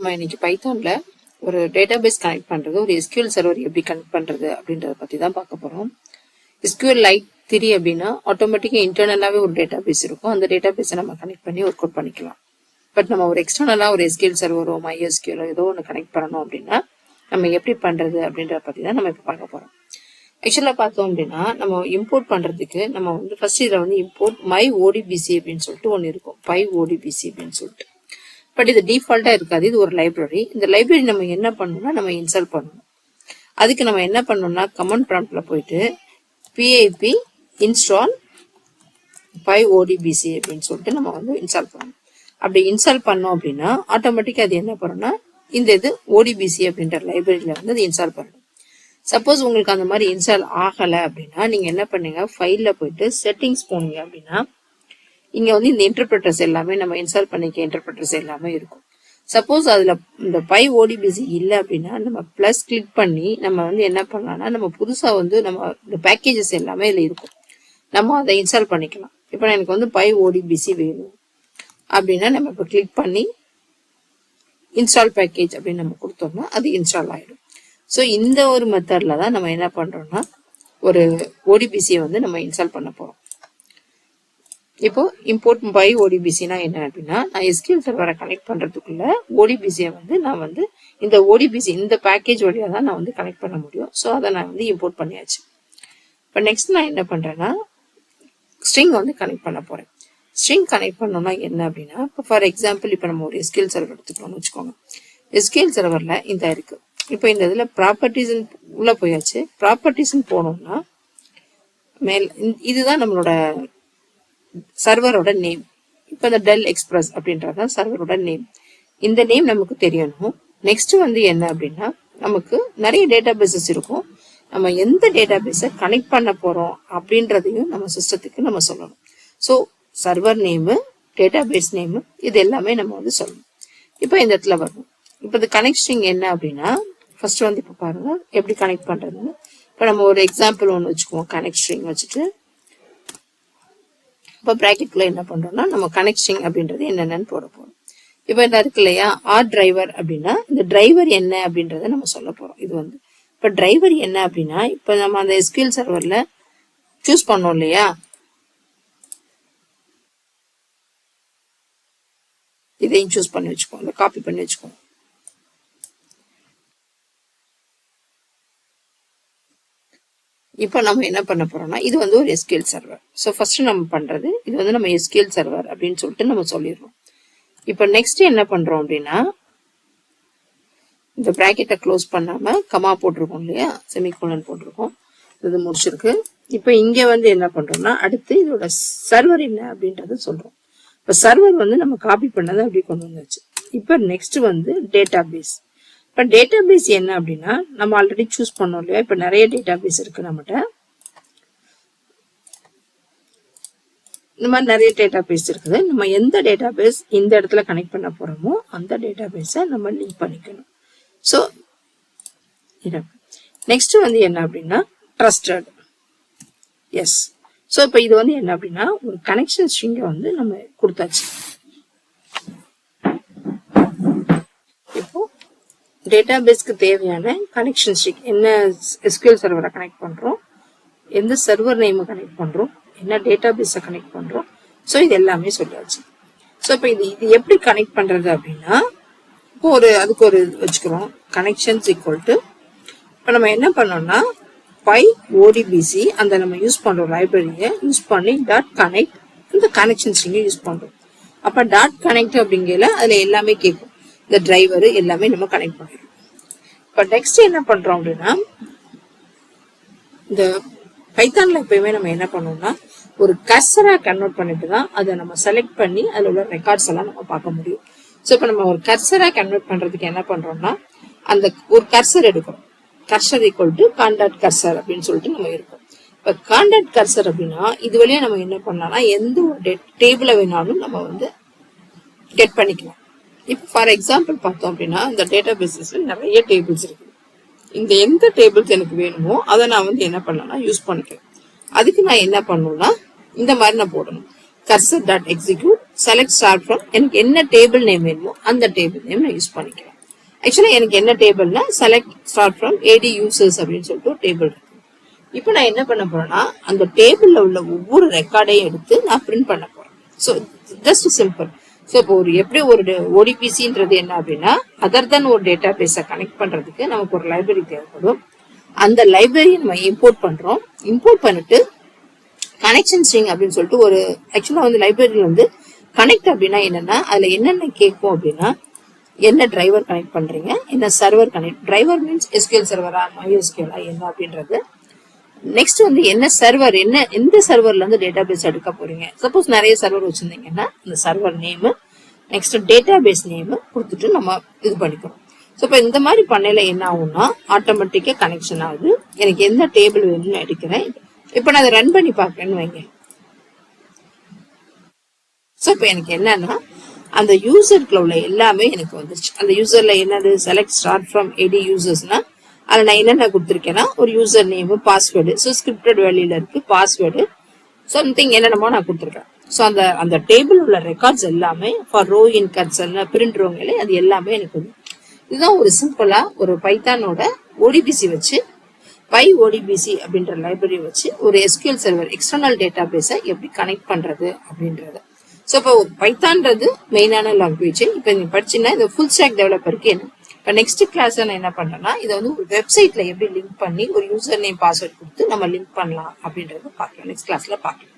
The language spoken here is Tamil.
நம்ம இன்னைக்கு பைத்தான்ல ஒரு டேட்டாபேஸ் கனெக்ட் பண்றது, ஒரு எஸ்கியூஎல் சர்வர் எப்படி கனெக்ட் பண்றது அப்படின்றத பத்தி தான் பார்க்க போறோம். எஸ்கியூஎல் லைட் 3 அப்படின்னா ஆட்டோமேட்டிக்கா இன்டர்னலாவே ஒரு டேட்டாபேஸ் இருக்கும். அந்த டேட்டாபேஸை நம்ம கனெக்ட் பண்ணி ஒர்க் அவுட் பண்ணிக்கலாம். பட் நம்ம ஒரு எக்ஸ்டர்னலா ஒரு எஸ்கியூஎல் சர்வரோ MySQL ஏதோ ஒன்று கனெக்ட் பண்ணணும் அப்படின்னா நம்ம எப்படி பண்றது அப்படின்றத பத்தி தான் நம்ம இப்ப பார்க்க போறோம். ஆக்சுவலா பார்த்தோம் அப்படின்னா நம்ம இம்போர்ட் பண்றதுக்கு நம்ம வந்து ஃபர்ஸ்ட் இதுல வந்து இம்போர்ட் myODBC அப்படின்னு சொல்லிட்டு ஒன்று இருக்கும். pyODBC அப்படின்னு சொல்லிட்டு. பட் இது டிஃபால்ட்டா இருக்காது. இது ஒரு லைப்ரரி. இந்த லைப்ரரி நம்ம என்ன பண்ணணும்னா நம்ம இன்ஸ்டால் பண்ணணும். அதுக்கு நம்ம என்ன பண்ணணும்னா கமாண்ட் ப்ராம்ப்ட்ல போயிட்டு pip install pyODBC அப்படின்னு சொல்லிட்டு நம்ம வந்து இன்ஸ்டால் பண்ணணும். அப்படி இன்ஸ்டால் பண்ணோம் அப்படின்னா ஆட்டோமேட்டிக்கா அது என்ன பண்ணும்னா இந்த இது ODBC அப்படின்ற லைப்ரரியில வந்து அது இன்ஸ்டால் பண்ணணும். சப்போஸ் உங்களுக்கு அந்த மாதிரி இன்ஸ்டால் ஆகலை அப்படின்னா நீங்க என்ன பண்ணுங்க, ஃபைல்ல போயிட்டு செட்டிங்ஸ் போனீங்க அப்படின்னா இங்க வந்து இந்த இன்டர்பிரட்டர்ஸ் எல்லாமே நம்ம இன்ஸ்டால் பண்ணிக்க இன்டர்பிரட்டர்ஸ் எல்லாமே இருக்கும். சப்போஸ் அதுல இந்த pyODBC இல்லை அப்படின்னா நம்ம பிளஸ் கிளிக் பண்ணி நம்ம வந்து என்ன பண்ணலாம்னா நம்ம புதுசா வந்து நம்ம இந்த பேக்கேஜஸ் எல்லாமே இதுல இருக்கும், நம்ம அதை இன்ஸ்டால் பண்ணிக்கலாம். இப்போ எனக்கு வந்து pyODBC வேணும் அப்படின்னா நம்ம இப்போ கிளிக் பண்ணி இன்ஸ்டால் பேக்கேஜ் அப்படின்னு நம்ம கொடுத்தோம்னா அது இன்ஸ்டால் ஆயிடும். ஸோ இந்த ஒரு மெத்தட்ல தான் நம்ம என்ன பண்றோம்னா ஒரு ODBCயை வந்து நம்ம இன்ஸ்டால் பண்ண போறோம். இப்போ இம்போர்ட் pyODBCனா என்ன அப்படின்னா நான் SQL சர்வரை கனெக்ட் பண்றதுக்குள்ள ODBCயை வந்து நான் வந்து இந்த ODBC இந்த பேக்கேஜ் வழியா தான் நான் வந்து கனெக்ட் பண்ண முடியும். ஸோ அதை நான் வந்து இம்போர்ட் பண்ணியாச்சு. இப்போ நெக்ஸ்ட் நான் என்ன பண்றேன்னா ஸ்ட்ரிங் வந்து கனெக்ட் பண்ண போறேன். ஸ்ட்ரிங் கனெக்ட் பண்ணோம்னா என்ன அப்படின்னா இப்போ ஃபார் எக்ஸாம்பிள் இப்போ நம்ம ஒரு SQL சர்வர் எடுத்துக்கணும்னு வச்சுக்கோங்க. SQL சர்வர்ல இந்த இருக்கு. இப்போ இந்த இதுல ப்ராப்பர்ட்டிஸ் உள்ள போயாச்சு. ப்ராப்பர்ட்டிஸ் போனோம்னா மேல் இதுதான் நம்மளோட சர்வரோட நேம். இப்போ இந்த டெல் எக்ஸ்பிரஸ் அப்படின்றதான் சர்வரோட நேம். இந்த நேம் நமக்கு தெரியணும். நெக்ஸ்ட் வந்து என்ன அப்படின்னா நமக்கு நிறைய டேட்டாபேசஸ் இருக்கும். நம்ம எந்த டேட்டாபேஸை கனெக்ட் பண்ண போறோம் அப்படின்றதையும் நம்ம சிஸ்டத்துக்கு நம்ம சொல்லணும். So server name, database name இது எல்லாமே நம்ம வந்து சொல்லணும். இப்போ இந்த இடத்துல வரணும். இப்போ இந்த கனெக்டிங் என்ன அப்படின்னா ஃபர்ஸ்ட் வந்து இப்போ பாருங்க எப்படி கனெக்ட் பண்றதுன்னு. இப்போ நம்ம ஒரு எக்ஸாம்பிள் ஒன்று வச்சுக்குவோம். கனெக்டிங் வச்சுட்டு இப்போ பிராக்கெட்ல என்ன பண்றோம்னா நம்ம கனெக்டிங் அப்படின்றது என்னென்னு போட போறோம். இப்போ இந்த இருக்கு இல்லையா ஆர் டிரைவர் அப்படின்னா இந்த டிரைவர் என்ன அப்படின்றத நம்ம சொல்ல போறோம். இது வந்து இப்போ டிரைவர் என்ன அப்படின்னா இப்போ நம்ம அந்த SQL சர்வர்ல சூஸ் பண்ணோம் இல்லையா, இதையும் சூஸ் பண்ணி வச்சுக்கோங்க, காப்பி பண்ணி வச்சுக்கோங்க. இப்போ நம்ம என்ன பண்ண போறோம்னா இது வந்து ஒரு SQL சர்வர். ஸோ ஃபர்ஸ்ட் நம்ம பண்றது இது வந்து நம்ம SQL சர்வர் அப்படின்னு சொல்லிட்டு நம்ம சொல்லிடுறோம். இப்போ நெக்ஸ்ட் என்ன பண்றோம் அப்படின்னா இந்த பிராக்கெட்டை க்ளோஸ் பண்ணாம கமா போட்டிருக்கோம் இல்லையா, செமிகோலன் போட்டிருக்கோம், இது முடிச்சிருக்கு. இப்போ இங்க வந்து என்ன பண்றோம்னா அடுத்து இதோட சர்வர் என்ன அப்படின்றத சொல்றோம். இப்போ சர்வர் வந்து நம்ம காப்பி பண்ணதை அப்படி கொண்டு வந்தாச்சு. இப்போ நெக்ஸ்ட் வந்து டேட்டாபேஸ். இப்போ டேட்டாபேஸ் என்ன அப்படின்னா நம்ம ஆல்ரெடி சூஸ் பண்ணோம் இல்லையா, இப்போ நிறைய டேட்டாபேஸ் இருக்கு நம்மகிட்ட. இந்த மாதிரி நிறைய டேட்டாபேஸ் இருக்குது. நம்ம எந்த டேட்டாபேஸ் இந்த இடத்துல கனெக்ட் பண்ண போறோமோ அந்த டேட்டாபேஸை நம்ம லிங்க் பண்ணிக்கணும். ஸோ நெக்ஸ்ட் வந்து என்ன அப்படின்னா ட்ரஸ்டட். எஸ். ஸோ இப்போ இது வந்து என்ன அப்படின்னா ஒரு கனெக்ஷன் ஸ்ட்ரிங்கை வந்து நம்ம கொடுத்தாச்சு. இப்போ டேட்டாபேஸ்க்கு தேவையான கனெக்ஷன் ஸ்ட்ரிங் என்ன, SQL சர்வரை கனெக்ட் பண்றோம், எந்த சர்வர் நேம் கனெக்ட் பண்றோம், என்ன டேட்டாபேஸை கனெக்ட் பண்றோம். ஸோ இது எல்லாமே சொல்லியாச்சு. ஸோ இப்போ இது எப்படி கனெக்ட் பண்றது அப்படின்னா இப்போ அதுக்கு ஒரு வச்சுக்கிறோம் கனெக்ஷன்ஸ் ஈக்குவல் டு இப்போ நம்ம என்ன பண்ணோம்னா pyODBC அந்த நம்ம யூஸ் பண்றோம் லைப்ரரியை யூஸ் பண்ணி டாட் கனெக்ட் இந்த கனெக்ஷன் ஸ்ட்ரிங்கை யூஸ் பண்றோம். அப்ப டாட் கனெக்ட் அப்படிங்கல அதுல எல்லாமே கேட்கும், இந்த டிரைவர் எல்லாமே நம்ம கனெக்ட் பண்ணிடுறோம். இப்ப நெக்ஸ்ட் என்ன பண்றோம் அப்படின்னா இந்த பைத்தான்ல எப்பயுமே நம்ம என்ன பண்ணோம்னா ஒரு கர்சரா கன்வெர்ட் பண்ணிட்டு தான் அதை நம்ம செலக்ட் பண்ணி அதுல உள்ள ரெக்கார்ட்ஸ் எல்லாம் நம்ம பார்க்க முடியும். ஸோ இப்போ நம்ம ஒரு கர்சரா கன்வெர்ட் பண்றதுக்கு என்ன பண்றோம்னா அந்த ஒரு கர்சர் எடுக்கிறோம். Cursor equal to contact cursor அப்படின்னு சொல்லிட்டு நம்ம இருக்கோம். இப்போ கான்டாக்ட் கர்சர் அப்படின்னா இது வழியா நம்ம என்ன பண்ணலாம்னா எந்த ஒரு டேபிள வேணாலும் நம்ம வந்து கெட் பண்ணிக்கலாம். இப்போ ஃபார் எக்ஸாம்பிள் பார்த்தோம் அப்படின்னா இந்த டேட்டாபேஸஸ்ல நிறைய டேபிள்ஸ் இருக்கு. இந்த எந்த டேபிள்ஸ் எனக்கு வேணுமோ அதை நான் வந்து என்ன பண்ணலாம்னா யூஸ் பண்ணிக்கிறேன். அதுக்கு நான் என்ன பண்ணணும்னா இந்த மாதிரி நான் போடணும் cursor dot execute select star from எனக்கு என்ன டேபிள் நேம் வேணுமோ அந்த டேபிள் நேம் நான் யூஸ் பண்ணிக்கிறேன். ஆக்சுவலா எனக்கு என்ன டேபிள்னா select star from AD users அப்படின்னு சொல்லிட்டு ஒரு டேபிள் இருக்கு. இப்போ நான் என்ன பண்ண போறேன்னா அந்த டேபிள்ல உள்ள ஒவ்வொரு ரெக்கார்டையும் எடுத்து நான் பிரிண்ட் பண்ண போறேன். So just simple. ஸோ இப்போ எப்படி ஒரு ஓடிபிசின்றது என்ன அப்படின்னா அதர் தென் ஒரு டேட்டா பேஸை கனெக்ட் பண்றதுக்கு நமக்கு ஒரு லைப்ரரி தேவைப்படும். அந்த லைப்ரரியை நம்ம இம்போர்ட் பண்றோம். இம்போர்ட் பண்ணிட்டு கனெக்ஷன் ஸ்ட்ரிங் அப்படின்னு சொல்லிட்டு ஒரு ஆக்சுவலா வந்து லைப்ரரியில வந்து கனெக்ட் அப்படின்னா என்னன்னா அதுல என்னென்ன கேட்கும் அப்படின்னா என்ன டிரைவர் கனெக்ட் பண்றீங்க, என்ன server connect, driver means SQL சர்வரா MySQL என்ன அப்படின்றது. நெக்ஸ்ட் வந்து என்ன சர்வர், என்ன எந்த சர்வர்ல இருந்து டேட்டா பேஸ் எடுக்க போறீங்க. சப்போஸ் நிறைய சர்வர் வச்சிருந்தீங்கன்னா இந்த server name, next database name கொடுத்துட்டு நம்ம இது பண்ணிக்கிறோம். ஸோ இப்போ இந்த மாதிரி பண்ணையில என்ன ஆகும்னா ஆட்டோமேட்டிக்கா கனெக்ஷன் ஆகுது. எனக்கு எந்த டேபிள் வேணும்னு எடுக்கிறேன். இப்போ நான் அதை ரன் பண்ணி பார்க்கறேன்னு வைங்க. ஸோ இப்போ எனக்கு என்னன்னா அந்த யூசருக்குள்ள உள்ள எல்லாமே எனக்கு வந்துருச்சு. அந்த யூசர்ல என்னது செலக்ட் ஸ்டார்ட் ஃப்ரம் ஏடி யூசர்ஸ்னா அதில் நான் என்னென்ன கொடுத்துருக்கேன்னா ஒரு user name, password, so scripted வேல்யூல இருக்கு பாஸ்வேர்டு, சம்திங் என்னென்னமோ நான் கொடுத்துருக்கேன். ஸோ அந்த டேபிள் உள்ள ரெக்கார்ட்ஸ் எல்லாமே for row in cursor print ரோங்களே அது எல்லாமே எனக்கு வந்து இதுதான் ஒரு சிம்பிளா ஒரு பைத்தானோட ஓடிபிசி வச்சு PyODBC அப்படின்ற லைப்ரரி வச்சு ஒரு SQL சர்வர் எக்ஸ்டர்னல் டேட்டா பேஸை எப்படி கனெக்ட் பண்றது அப்படின்றது. ஸோ இப்போ பைத்தான்றது மெயினான லாங்குவேஜ். இப்போ நீங்க படிச்சுன்னா இந்த ஃபுல் ஸ்டாக் டெவலப்பருக்கு என்ன. இப்போ நெக்ஸ்ட் கிளாஸ் நான் என்ன பண்றேன்னா இதை வந்து ஒரு வெப்சைட்ல எப்படி லிங்க் பண்ணி ஒரு யூசர் நேம் பாஸ்வேர்ட் கொடுத்து நம்ம லிங்க் பண்ணலாம் அப்படின்றத பார்க்கலாம். நெக்ஸ்ட் கிளாஸ்ல பார்க்கலாம்.